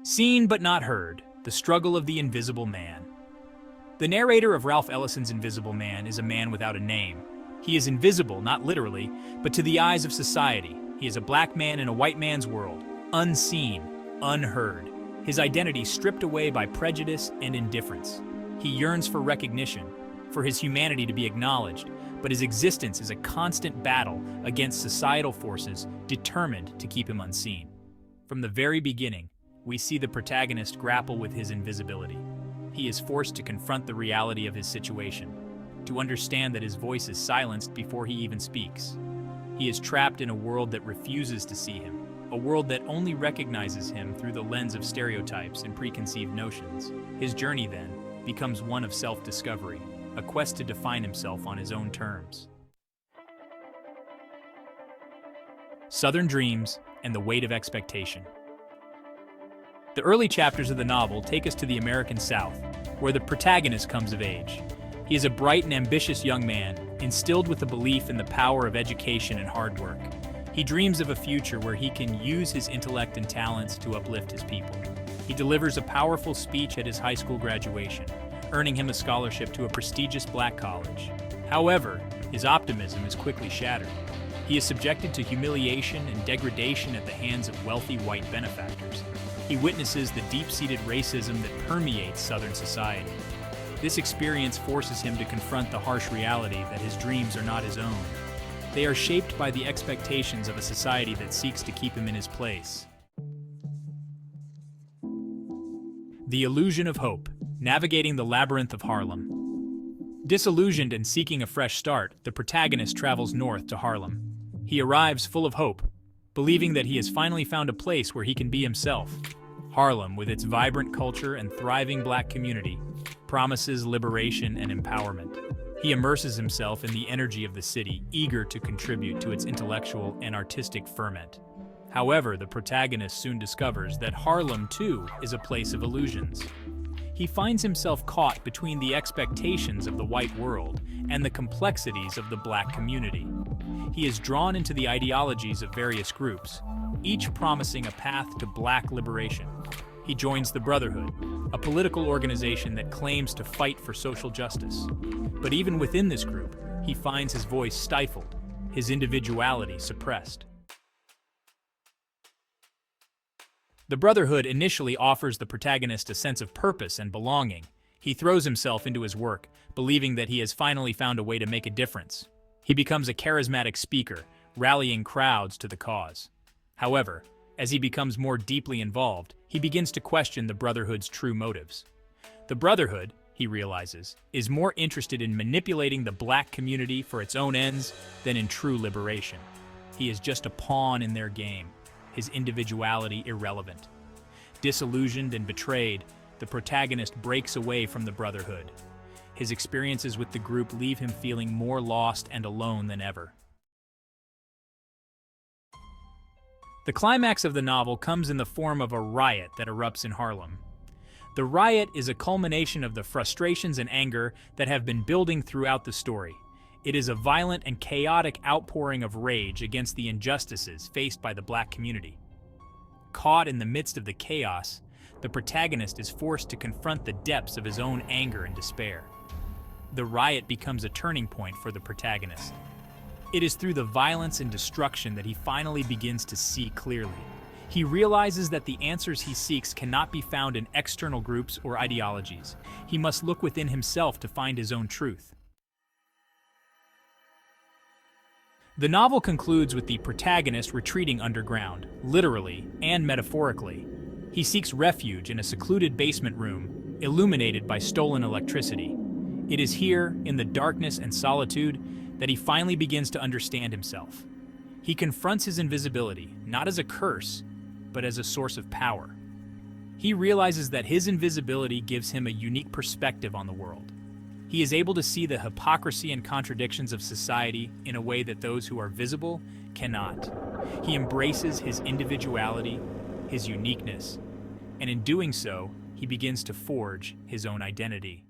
Seen but not heard, the struggle of the Invisible Man. The narrator of Ralph Ellison's Invisible Man is a man without a name. He is invisible, not literally, but to the eyes of society. He is a black man in a white man's world, unseen, unheard. His identity stripped away by prejudice and indifference. He yearns for recognition, for his humanity to be acknowledged, but his existence is a constant battle against societal forces determined to keep him unseen. From the very beginning, we see the protagonist grapple with his invisibility. He is forced to confront the reality of his situation, to understand that his voice is silenced before he even speaks. He is trapped in a world that refuses to see him, a world that only recognizes him through the lens of stereotypes and preconceived notions. His journey, then, becomes one of self-discovery, a quest to define himself on his own terms. Southern Dreams and the Weight of Expectation. The early chapters of the novel take us to the American South, where the protagonist comes of age. He is a bright and ambitious young man, instilled with a belief in the power of education and hard work. He dreams of a future where he can use his intellect and talents to uplift his people. He delivers a powerful speech at his high school graduation, earning him a scholarship to a prestigious black college. However, his optimism is quickly shattered. He is subjected to humiliation and degradation at the hands of wealthy white benefactors. He witnesses the deep-seated racism that permeates Southern society. This experience forces him to confront the harsh reality that his dreams are not his own. They are shaped by the expectations of a society that seeks to keep him in his place. The Illusion of Hope, Navigating the Labyrinth of Harlem. Disillusioned and seeking a fresh start, the protagonist travels north to Harlem. He arrives full of hope, believing that he has finally found a place where he can be himself. Harlem, with its vibrant culture and thriving black community, promises liberation and empowerment. He immerses himself in the energy of the city, eager to contribute to its intellectual and artistic ferment. However, the protagonist soon discovers that Harlem, too, is a place of illusions. He finds himself caught between the expectations of the white world and the complexities of the black community. He is drawn into the ideologies of various groups, each promising a path to black liberation. He joins the Brotherhood, a political organization that claims to fight for social justice. But even within this group, he finds his voice stifled, his individuality suppressed. The Brotherhood initially offers the protagonist a sense of purpose and belonging. He throws himself into his work, believing that he has finally found a way to make a difference. He becomes a charismatic speaker, rallying crowds to the cause. However, as he becomes more deeply involved, he begins to question the Brotherhood's true motives. The Brotherhood, he realizes, is more interested in manipulating the black community for its own ends than in true liberation. He is just a pawn in their game, his individuality irrelevant. Disillusioned and betrayed, the protagonist breaks away from the Brotherhood. His experiences with the group leave him feeling more lost and alone than ever. The climax of the novel comes in the form of a riot that erupts in Harlem. The riot is a culmination of the frustrations and anger that have been building throughout the story. It is a violent and chaotic outpouring of rage against the injustices faced by the black community. Caught in the midst of the chaos, the protagonist is forced to confront the depths of his own anger and despair. The riot becomes a turning point for the protagonist. It is through the violence and destruction that he finally begins to see clearly. He realizes that the answers he seeks cannot be found in external groups or ideologies. He must look within himself to find his own truth. The novel concludes with the protagonist retreating underground, literally and metaphorically. He seeks refuge in a secluded basement room, illuminated by stolen electricity. It is here, in the darkness and solitude, that he finally begins to understand himself. He confronts his invisibility, not as a curse, but as a source of power. He realizes that his invisibility gives him a unique perspective on the world. He is able to see the hypocrisy and contradictions of society in a way that those who are visible cannot. He embraces his individuality, his uniqueness, and in doing so, he begins to forge his own identity.